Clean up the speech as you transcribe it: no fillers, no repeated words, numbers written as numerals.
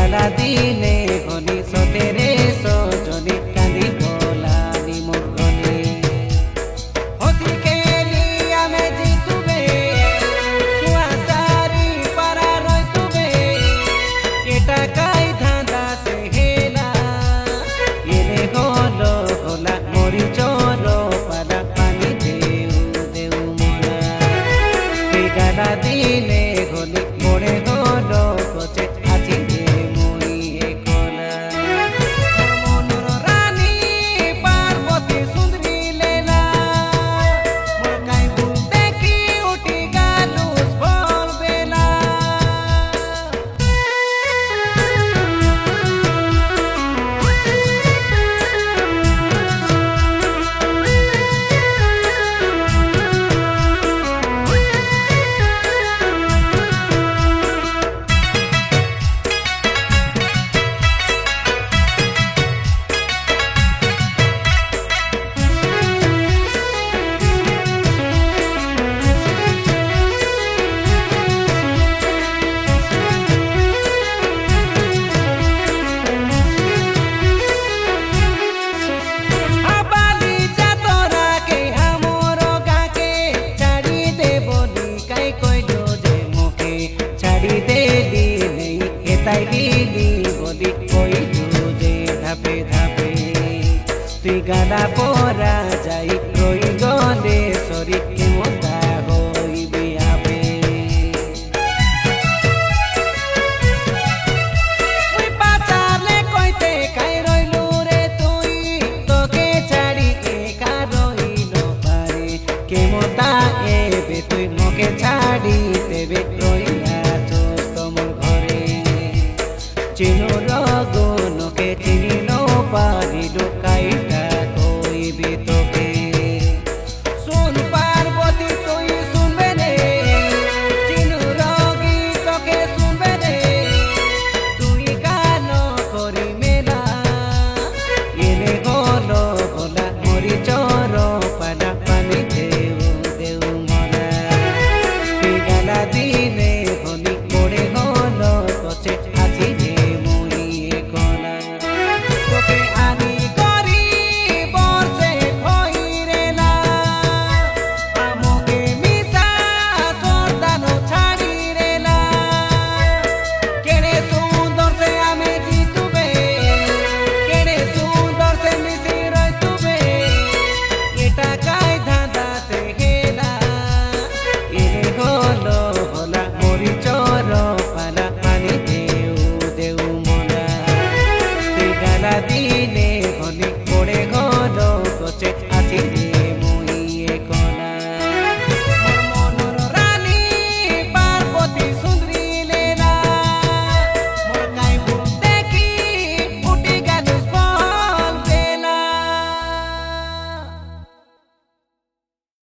गाला दिने घनी सतेरे सजनी कांदी गलानी मुरगनी हसी केली आमे जितुबे सुआसारी पारा रइतुबे एटा काई धांदा से हेला एले हलो होला मरी चोरो पादा पानी देउ देउ मोरा ए गाला दिने घनी मोरे हलो कोचे आछि बोली कोई तुझे धापे धापे तुई गाला पोरा जाई रोई गले सरी केमता होइबे आबे ओई पाचाले कइते काई रइलु रे तुई तोके छाड़ी एका रइलो पारे केमता एबे तुई मोके छाड़ी देबे रइला तो तोमर घरे चिनो लगो नोके चिनी नो पारिलो।